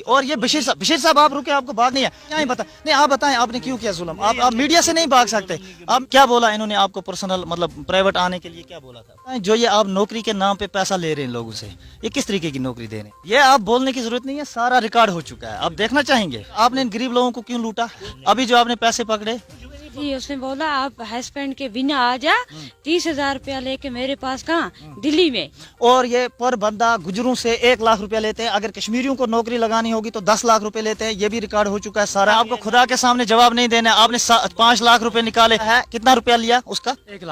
اور یہ بشیر صاحب آپ رکے, آپ کو بات نہیں ہے, کیا ہی بتا نہیں, آپ بتائیں آپ نے کیوں کیا ظلم؟ آپ میڈیا سے نہیں بھاگ سکتے. آپ کیا بولا انہوں نے آپ کو پرسنل مطلب پرائیویٹ آنے کے لیے کیا بولا تھا؟ جو یہ آپ نوکری کے نام پہ پیسہ لے رہے ہیں لوگوں سے, یہ کس طریقے کی نوکری دے رہے ہیں؟ یہ آپ بولنے کی ضرورت نہیں ہے, سارا ریکارڈ ہو چکا ہے, آپ دیکھنا چاہیں گے. آپ نے ان غریب لوگوں کو کیوں لوٹا؟ ابھی جو آپ نے پیسے پکڑے, جی اس نے بولا آپ ہسبینڈ کے بنا آ جا, 30,000 روپیہ لے کے میرے پاس, کہاں دلی میں. اور یہ پر بندہ گجروں سے 1 لاکھ روپیہ لیتے ہیں, اگر کشمیریوں کو نوکری لگانی ہوگی تو 10 لاکھ روپے لیتے ہیں, یہ بھی ریکارڈ ہو چکا ہے سارا. آپ کو خدا کے سامنے جواب نہیں دینا. آپ نے 5 لاکھ روپے نکالے ہے, کتنا روپیہ لیا اس کا؟ 1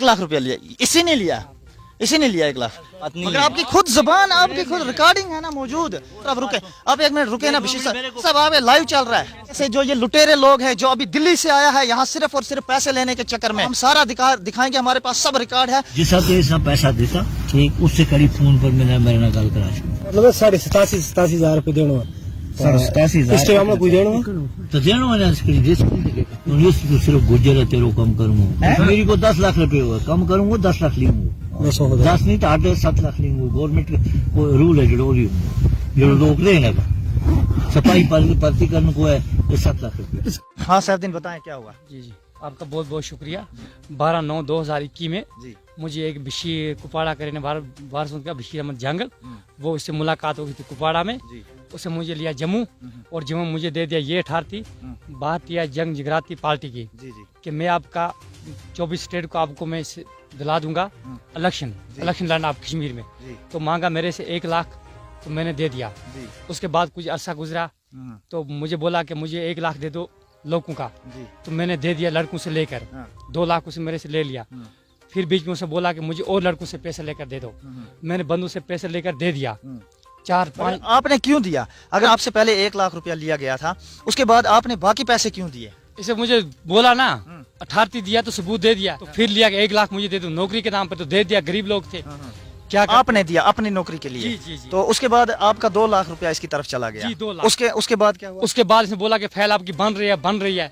لاکھ روپیہ لیا. اسی نے لیا 1 لاکھ. مگر آپ کی خود زبان, آپ کی خود ریکارڈنگ ہے نا موجود. اب رکے, آپ 1 منٹ رکے نا بشیر صاحب, آپ لائیو چل رہا ہے. ایسے جو یہ لٹیرے لوگ ہیں جو ابھی دلی سے آیا ہے یہاں صرف اور صرف پیسے لینے کے چکر میں, ہم سارا دکھائیں گے, ہمارے پاس سب ریکارڈ ہے. جس حد پیسہ دیتا ٹھیک, اس سے قریب فون پر میرے نال گل کرا مطلب 87,000 روپے دینا, 87,000 کوئی دینا تو دینا صرف گجر ہے تیرو کم کروں میری کو 10 لاکھ روپے ہوا, کم کروں گا 10 لاکھ لوں گا, 10 نہیں تو 8-7 لاکھ لوں گا. گورنمنٹ رول ہے جو روک رہے ہیں صفائی پرتی کرنے کو ہے 7 لاکھ روپے. ہاں سیف الدین بتائیں کیا ہوا؟ جی آپ کا بہت بہت شکریہ. 12/9/2021 میں مجھے ایک بشیر کپواڑہ کرنے وارث کا بشیر احمد جنگل, وہ اس سے ملاقات ہو گئی تھی کپواڑہ میں. اسے مجھے لیا جموں, اور جموں مجھے دے دیا یہ اتھارٹی بھارتیہ جنگ جگراتی پارٹی کی, کہ میں آپ کا 24 اسٹیٹ کو آپ کو میں دلا دوں گا الیکشن لڑنا آپ کشمیر میں. تو مانگا میرے سے 1 لاکھ, تو میں نے دے دیا. اس کے بعد کچھ عرصہ گزرا تو مجھے بولا کہ مجھے 1 لاکھ دے دو لوگوں کا, تو میں نے دے دیا لڑکوں سے لے کر. 2 لاکھ اسے میرے سے لے لیا. پھر بیچ میں اسے بولا کہ مجھے اور لڑکوں سے پیسے لے کر دے دو, میں نے بندوں سے پیسے لے کر دے دیا. 4-5 آپ نے کیوں دیا؟ اگر آپ سے پہلے 1 لاکھ روپیہ لیا گیا تھا, اس کے بعد آپ نے باقی پیسے کیوں دیے؟ اسے مجھے بولا نا اتھارٹی دیا تو ثبوت دے دیا, تو پھر لیا کہ 1 لاکھ مجھے دے دو نوکری کے نام پہ, تو دے دیا. غریب لوگ تھے, کیا آپ نے دیا اپنی نوکری کے لیے. جی. تو اس کے بعد آپ کا 2 لاکھ روپیہ اس کی طرف چلا گیا. 2 لاکھ. اس کے بعد کیا ہوا؟ اس کے بعد اس نے بولا کہ فائل آپ کی بن رہی ہے.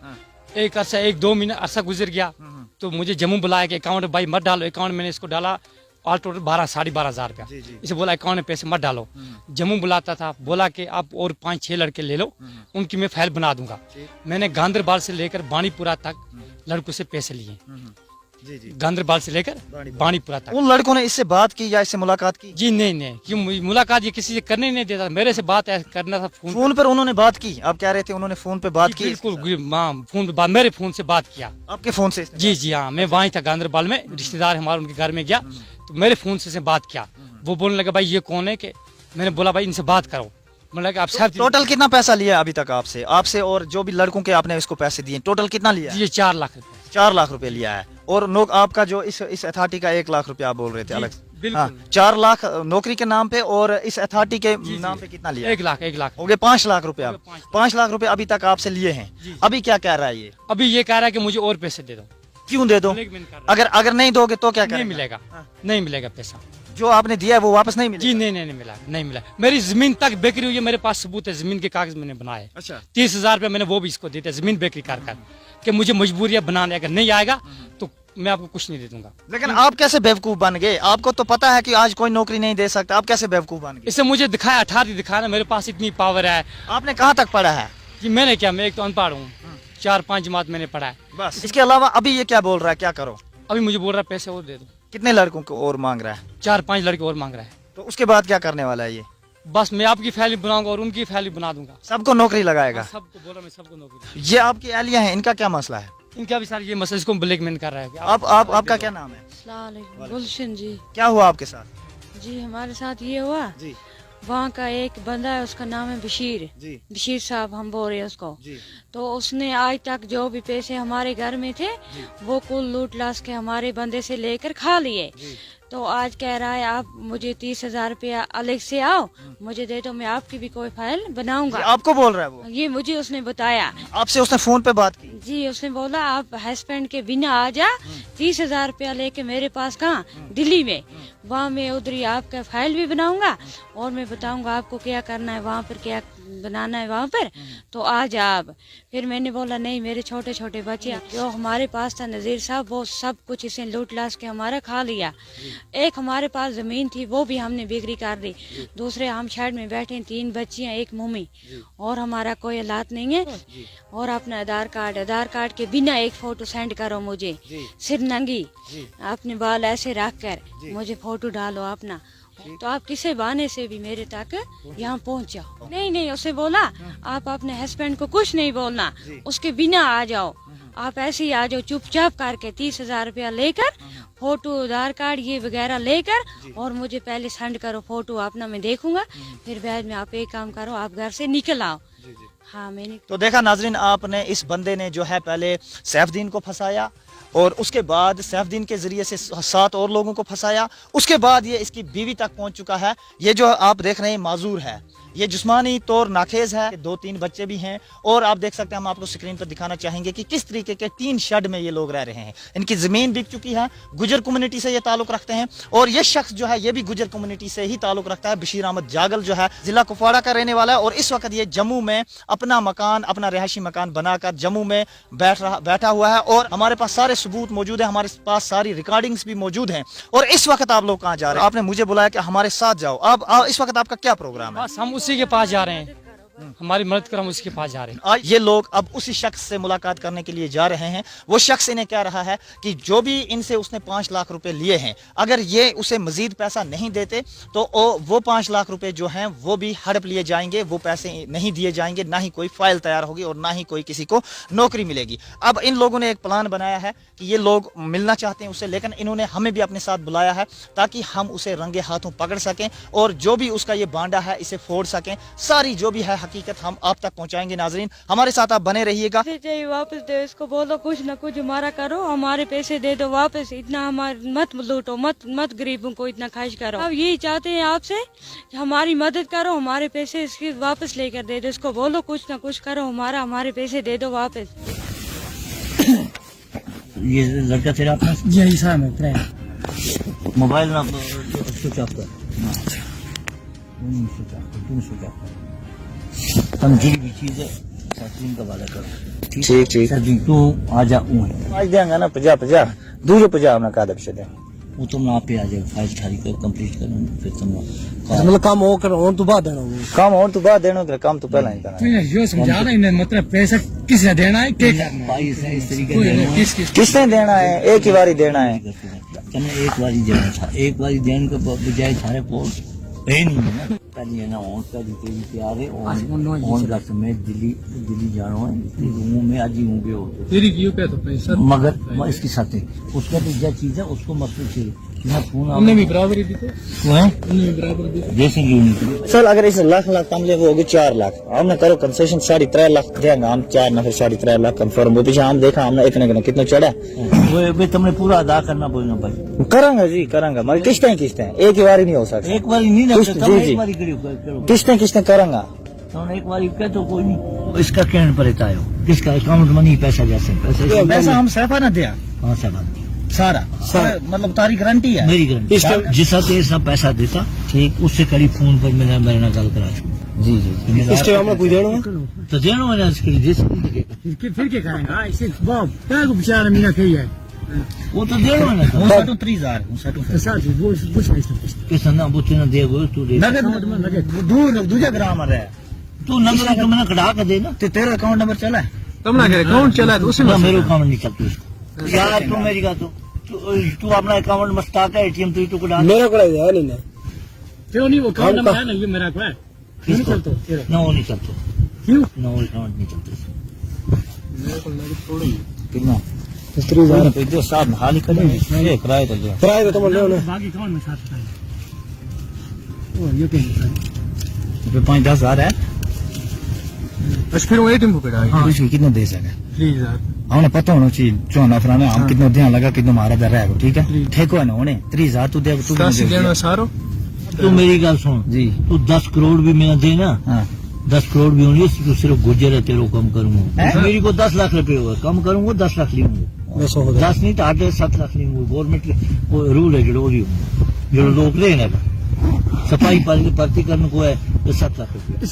ایک عرصہ 1-2 مہینے عرصہ گزر گیا, تو مجھے جموں بلایا کہ اکاؤنٹ بھائی مت ڈالو. اکاؤنٹ میں نے اس کو ڈالا آل ٹوٹل 12,500 روپیہ. اسے بولا اکاؤنٹ میں پیسے مت ڈالو. جموں بلاتا تھا, بولا کہ آپ اور 5-6 لڑکے لے لو, ان کی میں فائل بنا دوں گا. میں نے گاندربال سے لے کر بانی پورہ تک لڑکوں سے پیسے لیے. گاندربال سے لے کر بانی پورہ تک. ان لڑکوں نے اس سے بات کی یا اس سے ملاقات کی؟ جی نہیں, کیوں ملاقات یہ کسی سے کرنے نہیں دیتا, میرے سے بات کرنا تھا فون پر. انہوں نے بات کی, آپ کہہ رہے تھے انہوں نے فون پہ بات کی؟ بالکل, فون پہ میرے فون سے بات کیا. آپ کے فون سے؟ جی ہاں, میں وہیں تھا گاندربال میں, رشتے دار ہمارے ان کے گھر میں گیا, تو میرے فون سے بات کیا. وہ بولنے لگا بھائی یہ کون ہے, کہ میں نے بولا بھائی ان سے بات کرو. ٹوٹل کتنا پیسہ لیا ابھی تک آپ سے اور جو بھی لڑکوں کے آپ نے اس کو پیسے دیے, ٹوٹل کتنا لیا؟ یہ 4 لاکھ روپے. 4 لاکھ روپے لیا ہے. اور آپ کا جو اس اتھارٹی کا 1 لاکھ روپے آپ بول رہے تھے الگ, بالکل 4 لاکھ نوکری کے نام پہ, اور اس اتھارٹی کے نام پہ کتنا لیا؟ 1 لاکھ ہو گئے 5 لاکھ روپے. 5 لاکھ روپے ابھی تک آپ سے لیے ہیں. ابھی کیا کہہ رہا ہے یہ؟ ابھی یہ کہہ رہا ہے کہ مجھے اور پیسے دے دو. کیوں دے دو؟ اگر نہیں دو گے تو کیا کریں؟ نہیں ملے گا پیسہ. جو آپ نے دیا ہے وہ واپس نہیں ملے؟ جی نہیں ملا. میری زمین تک بیکری ہوئی ہے, میرے پاس ثبوت ہے, زمین کے کاغذ میں نے بنائے. 30,000 روپے میں نے وہ بھی اس کو دیتے زمین بیکری کر کہ مجھے مجبوری ہے بنانے, اگر نہیں آئے گا تو میں آپ کو کچھ نہیں دے دوں گا. لیکن آپ کیسے بیوقوف بن گئے؟ آپ کو تو پتا ہے کہ آج کوئی نوکری نہیں دے سکتا, آپ کیسے بیوقوف بن گئے؟ اسے مجھے دکھایا اتھارٹی دکھانا, میرے پاس اتنی پاور ہے. آپ نے کہاں تک پڑھا ہے؟ جی میں نے کیا, میں ایک تو ان پڑھ ہوں, 4-5 جماعت میں نے پڑھا ہے بس. اس کے علاوہ ابھی یہ کیا بول رہا ہے, کیا کرو؟ ابھی مجھے بول رہا ہے پیسے اور دے دو. کتنے لڑکوں کو اور مانگ رہا ہے؟ 4-5 لڑکے اور مانگ رہا ہے. تو اس کے بعد کیا کرنے والا ہے یہ؟ بس میں آپ کی فیل بناؤں گا اور ان کی فیل بنا دوں گا. سب کو نوکری لگائے گا؟ سب کو بولا, میں سب کو نوکری. یہ آپ کی اہلیہ ہیں, ان کا کیا مسئلہ ہے؟ ان کا بھی سارا یہ مسئلہ, اس کو بلیک مین کر رہا ہے. آپ کا کیا نام ہے؟ السلام علیکم. گلشن جی. کیا ہوا آپ کے ساتھ؟ جی ہمارے ساتھ یہ ہوا, وہاں کا ایک بندہ ہے, اس کا نام ہے بشیر صاحب ہم بول رہے ہیں اس کو. تو اس نے آج تک جو بھی پیسے ہمارے گھر میں تھے وہ کل لوٹ لاس کے ہمارے بندے سے لے کر کھا لیے. تو آج کہہ رہا ہے آپ مجھے 30,000 روپیہ الگ سے آؤ مجھے دے دو, میں آپ کی بھی کوئی فائل بناؤں گا. آپ کو بول رہا ہے وہ؟ یہ مجھے اس نے بتایا. آپ سے اس نے فون پہ بات کی؟ جی اس نے بولا آپ ہسبینڈ کے بنا آ جا, 30,000 روپیہ لے کے میرے پاس, کہاں دلی میں. वहाँ मैं उधर ही आपका फाइल भी बनाऊंगा और मैं बताऊंगा आपको क्या करना है वहाँ पर, क्या बनाना है वहाँ पर, तो आ जा आप। फिर मैंने बोला नहीं, मेरे छोटे छोटे बच्चे जो हमारे पास था नज़ीर साहब, वो सब कुछ इसे लूट लास के हमारा खा लिया। एक हमारे पास ज़मीन थी वो भी हमने बिक्री कर दी। दूसरे हम शेड में बैठे, 3 बच्चियाँ, 1 मम्मी, और हमारा कोई हालात नहीं है। और अपना आधार कार्ड के बिना एक फ़ोटो सेंड करो मुझे, सिर नंगी, अपने बाल ऐसे रख कर मुझे फ़ोटो डालो अपना, तो आप किसी बहाने से भी मेरे तक यहाँ पहुँच जाओ। नहीं, उसे बोला आप अपने हस्बैंड को कुछ नहीं बोलना, उसके बिना आ जाओ, आप ऐसे ही आ जाओ चुपचाप करके, 30,000 रुपया लेकर, फोटो, आधार कार्ड ये वगैरह लेकर, और मुझे पहले सेंड करो फोटो अपना, मैं देखूंगा, फिर बाद में आप एक काम करो, आप घर से निकल आओ। हाँ, मैंने तो देखा नाजरीन, आपने इस बंदे ने जो है पहले सैफुद्दीन को फंसाया, और उसके बाद सैफुद्दीन के जरिए से 7 और लोगों को फंसाया, उसके बाद ये इसकी बीवी तक पहुंच चुका है। ये जो आप देख रहे हैं माजूर है, ये जिस्मानी तौर नाखेज है, 2-3 बच्चे भी हैं, और आप देख सकते हैं, हम आपको स्क्रीन पर दिखाना चाहेंगे कि किस तरीके के 3 शेड में ये लोग रह रहे हैं। इनकी ज़मीन बिक चुकी है, गुजर कम्युनिटी से ये ताल्लुक रखते हैं, और ये शख्स जो है ये भी गुजर कम्युनिटी से ही ताल्लुक रखता है। बशीर अहमद जागल जो है जिला कुपवाड़ा का रहने वाला है, और इस वक्त ये जम्मू में अपना मकान, अपना रिहायशी मकान बनाकर जम्मू में बैठा हुआ है, और हमारे पास सारे सबूत मौजूद है, हमारे पास सारी रिकॉर्डिंग्स भी मौजूद हैं। और इस वक्त आप लोग कहाँ जा रहे हैं? आपने मुझे बुलाया कि हमारे साथ जाओ। अब इस वक्त आपका क्या प्रोग्राम है? बस हम उसी के पास जा रहे हैं, हमारी मदद कर, हम उसके पास जा रहे हैं। आज ये लोग अब उसी शख्स से मुलाकात करने के लिए जा रहे हैं। वो शख्स इन्हें कह रहा है कि जो भी इनसे उसने 5 लाख रुपए लिए हैं, अगर ये उसे मजीद पैसा नहीं देते तो वो 5 लाख रुपए जो हैं वो भी हड़प लिए जाएंगे, वो पैसे नहीं दिए जाएंगे, ना ही कोई फाइल तैयार होगी और ना ही कोई किसी को नौकरी मिलेगी। अब इन लोगों ने एक प्लान बनाया है कि ये लोग मिलना चाहते हैं उससे, लेकिन इन्होंने हमें भी अपने साथ बुलाया है ताकि हम उसे रंगे हाथों पकड़ सकें और जो भी उसका ये बांडा है इसे फोड़ सकें। सारी जो भी है हकीकत हम आप तक पहुंचाएंगे। नाजरीन, हमारे साथ आप बने रहिएगा। चाहिए वापस दो इसको, बोलो कुछ ना कुछ हमारा करो, हमारे पैसे दे दो वापस, इतना हमारे मत लूटो, मत गरीबों को इतना खर्च करो। अब यही चाहते हैं आपसे, हमारी मदद करो, हमारे पैसे इसके वापस लेकर दे दो, इसको बोलो कुछ ना कुछ करो, हमारे पैसे दे दो वापस। ये लड़का तेरा अपना? जी साहब, मैं मोबाइल ना स्विच ऑफ कर, स्विच ऑफ कर। हम जी भी चीज है सैफुद्दीन का वादा कर। ठीक सैफुद्दीन तू आ जा, आज देंगे ना 50 दूर 50 ना का दे वो तुम आप पे आ जाए, फाइल सारी को कंप्लीट करूँ, फिर तुम मतलब काम हो कर और तो बाद देना, वो काम और तो बाद देना, काम तो पहले नहीं करना। यो समझा रहा है, मतलब पैसा किसने देना है, क्या करना भाई इस तरीके किसने देना है? एक ही बारी देना है। एक बारी देना था, एक बारी देने के बजाय सारे पोस्ट नहीं है ना। पहले है ना ऑन का डिटेल तैयार है, ऑन का समय दिल्ली जाना है, इसलिए में आज ही होंगे हो तेरी क्यों पे तो पैसा, मगर इसके साथ उसका तो जो चीज है उसको मसले चाहिए। हमने भी बराबरी दी, तो हमने भी बराबर दी जैसे कि सर अगर इसे लाख कम ले वो होगी 4 लाख, हमने करो कंसेशन 3.5 लाख देंगे हम, 4 ना फिर 3.5 लाख कंफर्म हो। पीछे हम देखा हमने इतने कितना चढ़ा, वो तुमने पूरा अदा करना बोलना भाई। करेंगे जी करेंगे, मगर किस्तें एक ही बारी नहीं हो सकता, एक बारी नहीं जी किस्तें करेंगे एक बारी कह तो कोई नहीं, इसका कहने पर रहता है, किसका अकाउंट में नहीं पैसा जैसे पैसा हम सैफा ना दिया, हाँ सब सारा मतलब तारी गारंटी है, मेरी गारंटी। जिस तेज पैसा देता ठीक, उससे कड़ी फोन पर मेरे ना गल करा जी इसके हमें कोई देना तो देना है इसके लिए, फिर क्या करेंगे इससे बाप क्या को बेचारा मीना कही है, वो तो देना है ना, वो 3000 साथ वो कुछ नहीं किस ना बुच्चे ना दे वो तू दे दूर दूजा ग्राम है, तू नंबर तो मैंने कटा के देना, तेरा अकाउंट नंबर चला है, तुम ना अकाउंट चला है तो उसमें मेरे अकाउंट नहीं चलता यार, तू मेरी का तू अपना अकाउंट मस्ता का एटीएम तू कटा, मेरा को है नहीं ना, क्यों नहीं वो अकाउंट नंबर है ना, ये मेरा को है नहीं चलता, ना वो नहीं चलता, क्यों ना वो अकाउंट नहीं चलता मेरे को लगे थोड़ा ही कितना 30,000 रुपए जो साहब हाल ही करेंगे, किराए तो दो, किराए तो तुम ले लो, बाकी अकाउंट में साथ ओ ये क्या 5-10 हजार है, बस फिर वो एटीएम को कटा इसमें कितना दे सके 30,000 हमने पता होना चाहिए, 54 में हम कितना ध्यान लगा कितना मारा दे रहा है, ठीक है ठेको है ना होने 30,000 तू दे, तू देना सारो, तू मेरी गल सुन जी, तू 10 करोड़ भी मेरा देना, हाँ 10 करोड़ भी होनी, तो सिर्फ गुजर है तेरे कम करूंगा, मेरी को 10 लाख रुपए होगा, कम करूंगा 10 लाख लूंगा, 10 नहीं तो 8-7 लाख लूंगा, गवर्नमेंट रूल है जो जो लोग रहे ना सफाई भर्ती करने को है तो 7 लाख रुपया।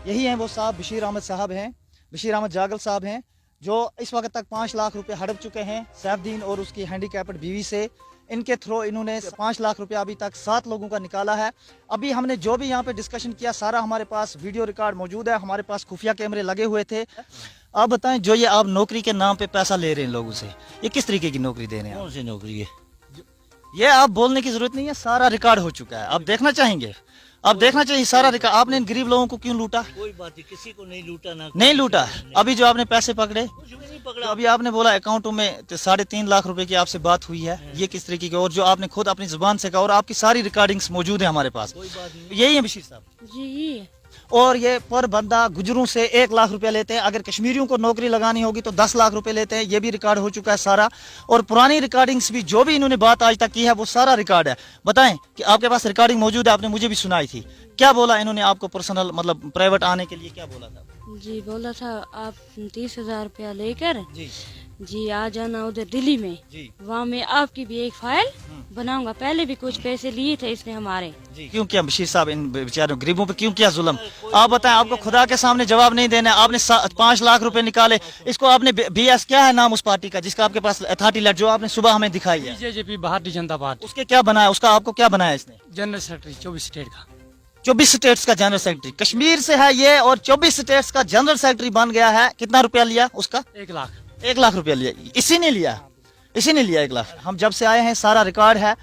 यही हैं वो साहब, बशीर अहमद साहब हैं, बशीर अहमद जागल साहब हैं, जो इस वक्त तक 5 लाख रुपए हड़प चुके हैं सैफुद्दीन और उसकी हैंडीकैप्ड बीवी से। इनके थ्रू इन्होंने 5 लाख रुपया अभी तक 7 लोगों का निकाला है। अभी हमने जो भी यहाँ पे डिस्कशन किया सारा हमारे पास वीडियो रिकॉर्ड मौजूद है, हमारे पास खुफिया कैमरे लगे हुए थे। आप बताएं, जो ये आप नौकरी के नाम पे पैसा ले रहे हैं लोगों से, ये किस तरीके की नौकरी दे रहे हैं? कौन सी नौकरी है? ये आप बोलने की जरूरत नहीं है, सारा रिकॉर्ड हो चुका है। आप देखना चाहेंगे, आप देखना चाहिए सारा रिकॉर्ड। आपने इन गरीब लोगों को क्यों लूटा? कोई बात नहीं, किसी को नहीं लूटा ना नहीं लूटा। अभी जो आपने पैसे पकड़े, कुछ भी नहीं तो पकड़ा। अभी आपने बोला अकाउंटों में 3.5 लाख रुपए की आपसे बात हुई है, ये किस तरीके की? और जो आपने खुद अपनी जुबान से कहा, और आपकी सारी रिकॉर्डिंग्स मौजूद है हमारे पास। कोई बात नहीं। यही है बशीर साहब। जी ये है। और ये पर बंदा गुजरों से 1 लाख रुपया लेते हैं। अगर कश्मीरियों को नौकरी लगानी होगी तो 10 लाख रुपए लेते हैं। ये भी रिकॉर्ड हो चुका है सारा, और पुरानी रिकॉर्डिंग्स भी, जो भी इन्होंने बात आज तक की है वो सारा रिकॉर्ड है। बताएं कि आपके पास रिकॉर्डिंग मौजूद है, आपने मुझे भी सुनाई थी। क्या बोला इन्होंने आपको पर्सनल, मतलब प्राइवेट आने के लिए क्या बोला था? जी बोला था आप 30,000 रुपया लेकर जी जी आ जाना उधर दिल्ली में, जी वहाँ मैं आपकी भी एक फाइल बनाऊंगा। पहले भी कुछ पैसे लिए थे इसने हमारे। जी। क्यों किया बशीर साहब इन बेचारों गरीबों पे क्यों किया जुल्म? आप बताएं, आपको खुदा के सामने जवाब नहीं देना है। आपने 5 लाख रुपए निकाले। इसको आपने BS, क्या है नाम उस पार्टी का जिसका आपके पास अथॉरिटी लेटर जो आपने सुबह हमें दिखाई है, बीजेपी भारतीय जनता पार्टी, उसके क्या बनाया? उसका आपको क्या बनाया इसने? जनरल सेक्रेटरी 24 स्टेट का। 24 स्टेट्स का जनरल सेक्रेटरी, कश्मीर से है ये, और 24 स्टेट्स का जनरल सेक्रेटरी बन गया है। कितना रुपया लिया उसका? 1 लाख। 1 लाख रुपया लिया। इसी ने लिया, इसी ने लिया 1 लाख। हम जब से आए हैं सारा रिकॉर्ड है।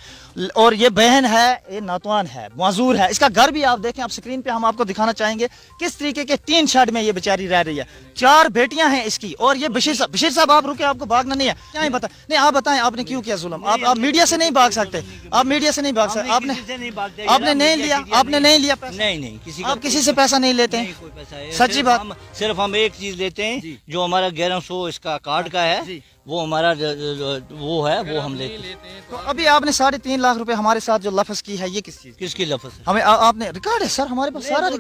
और ये बहन है, ये नातवान है, माजूर है। इसका घर भी आप देखें, आप स्क्रीन पे हम आपको दिखाना चाहेंगे किस तरीके के 3 शेड में ये बेचारी रह रही है। 4 बेटियां हैं इसकी। और ये बशीर साहब आप रुके, आपको भागना नहीं है। क्या ही बता नहीं, आप बताएं आपने क्यों किया जुल्म? आप मीडिया से नहीं भाग सकते, आप मीडिया से नहीं भाग सकते। आपने नहीं लिया, आपने नहीं लिया पैसा? नहीं, आप किसी से पैसा नहीं लेते हैं? कोई पैसा है। सच्ची बात। सिर्फ हम एक चीज लेते हैं, जो हमारा 1100 इसका कार्ड का है, वो हमारा वो है, वो हम लेते हैं। तो अभी आपने 3.5 लाख रुपए हमारे साथ जो लफ्ज की है, ये किस चीज? किसकी लफ्ज है? हमें आपने रिकॉर्ड है सर, हमारे पास सारा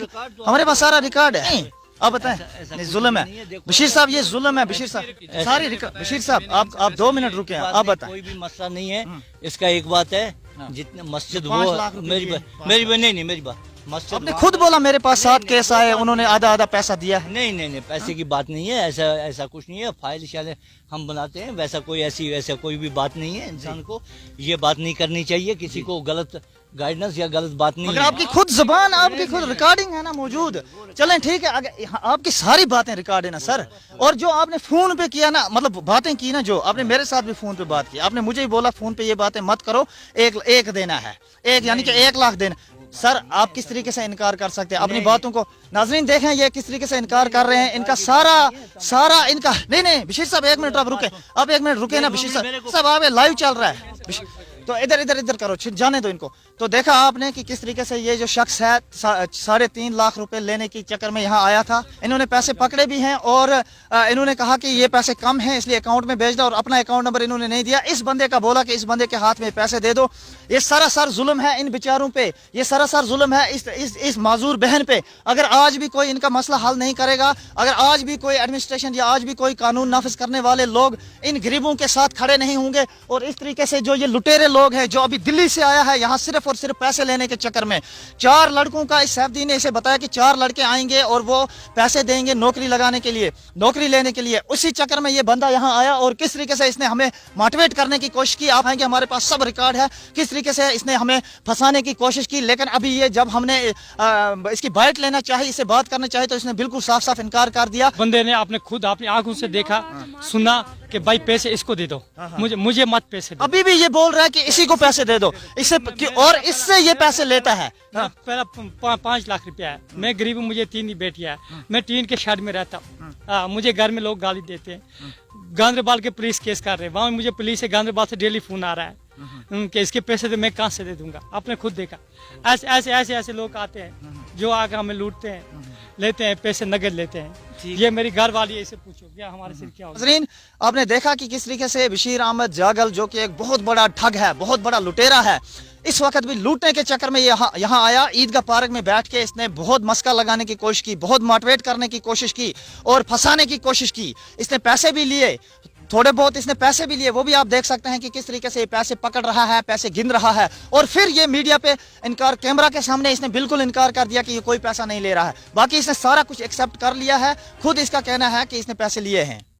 हमारे पास सारा रिकॉर्ड है। आप बताएं, नहीं जुल्म है बशीर साहब, ये जुल्म है बशीर साहब। सारी बशीर साहब आप 2 मिनट रुके हैं, आप बताएं। कोई भी मसला नहीं है इसका। एक बात है, जितने मस्जिद 5 वो लाख रुपए मेरी दिए। नहीं मेरी बात, मस्जिद आपने खुद बोला मेरे पास 7 केस आए, उन्होंने आधा पैसा दिया है। नहीं पैसे की बात नहीं है। ऐसा कुछ नहीं है। फाइल शायद हम बनाते हैं, वैसा कोई भी बात नहीं है। इंसान को ये बात नहीं करनी चाहिए, किसी को गलत गाइडेंस या गलत बात नहीं मगर है। आपकी खुद जुबान, आपकी खुद रिकॉर्डिंग है ना मौजूद। चलें ठीक है, अगर आपकी सारी बातें रिकॉर्ड है ना सर। और जो आपने फोन पे किया ना, मतलब बातें की ना, जो आपने मेरे साथ भी फोन पे बात की, आपने मुझे ही बोला फोन पे ये बातें मत करो, एक देना है, एक यानी कि 1 लाख देना। सर आप किस तरीके से इनकार कर सकते हैं अपनी बातों को? नाजरीन देखें ये किस तरीके से इनकार कर रहे हैं। इनका सारा इनका नहीं बशीर साहब 1 मिनट आप रुके, आप 1 मिनट रुके ना बशीर साहब, आप लाइव चल रहा है तो इधर करो, जाने दो इनको। तो देखा आपने कि किस तरीके से ये जो शख्स है 3.5 लाख रुपए लेने के चक्कर में यहाँ आया था। इन्होंने पैसे पकड़े भी हैं, और इन्होंने कहा कि ये पैसे कम हैं इसलिए अकाउंट में भेज दो, और अपना अकाउंट नंबर इन्होंने नहीं दिया। इस बंदे का बोला कि इस बंदे के हाथ में पैसे दे दो। ये सरासर जुल्म है इन बेचारों पे, ये सरासर जुल्म है इस माजूर बहन पे। अगर आज भी कोई इनका मसला हल नहीं करेगा, अगर आज भी कोई एडमिनिस्ट्रेशन या आज भी कोई कानून नाफिज करने वाले लोग इन गरीबों के साथ खड़े नहीं होंगे, और इस तरीके से जो ये लुटेरे लोग हैं, जो अभी दिल्ली से आया है यहाँ सिर्फ और सिर्फ पैसे लेने के चक्कर में, 4 लड़कों का, इस सैफुद्दीन ने इसे बताया कि 4 लड़के आएंगे और वो पैसे देंगे नौकरी लगाने के लिए, नौकरी लेने के लिए। उसी चक्कर में ये बंदा यहाँ आया, और किस तरीके से इसने हमें मोटिवेट करने की कोशिश की। आप आएंगे, हमारे पास सब रिकॉर्ड है, किस तरीके से इसने हमें फंसाने की कोशिश की। लेकिन अभी ये जब हमने इसकी बाइट लेना चाहिए, इससे बात करना चाहिए, तो इसने बिल्कुल साफ इनकार कर दिया। बंदे ने आपने खुद अपनी आंखों से देखा, सुना कि भाई पैसे इसको दे दो, मुझे मत पैसे दो। अभी भी ये बोल रहा है कि इसी को पैसे दे दो, इससे और इससे ये पैसे लेता है। पहला 5 लाख रुपया है। मैं गरीब हूँ, मुझे 3 ही बेटियां है, मैं टीन के शेड में रहता हूँ। मुझे घर में लोग गाली देते हैं। गांधरबाल के पुलिस केस कर रहे हैं, वहाँ मुझे पुलिस से गांधरबाल से डेली फोन आ रहा है कि इसके पैसे तो मैं कहाँ से दे दूंगा। आपने खुद देखा ऐसे लोग आते हैं जो आकर हमें लूटते हैं, लेते हैं पैसे, नगद लेते हैं। ये मेरी घर वाली है, इसे पूछो क्या हमारे सिर क्या होगा। नाज़रीन आपने देखा कि किस तरीके से बशीर अहमद जागल, जो कि एक बहुत बड़ा ठग है, बहुत बड़ा लुटेरा है, इस वक्त भी लूटने के चक्कर में यहाँ आया। ईदगाह पार्क में बैठ के इसने बहुत मस्का लगाने की कोशिश की, बहुत मोटिवेट करने की कोशिश की और फंसाने की कोशिश की। इसने पैसे भी लिए, थोड़े बहुत इसने पैसे भी लिए, वो भी आप देख सकते हैं कि किस तरीके से ये पैसे पकड़ रहा है, पैसे गिन रहा है, और फिर ये मीडिया पे इनकार, कैमरा के सामने इसने बिल्कुल इनकार कर दिया कि ये कोई पैसा नहीं ले रहा है। बाकी इसने सारा कुछ एक्सेप्ट कर लिया है, खुद इसका कहना है कि इसने पैसे लिए हैं।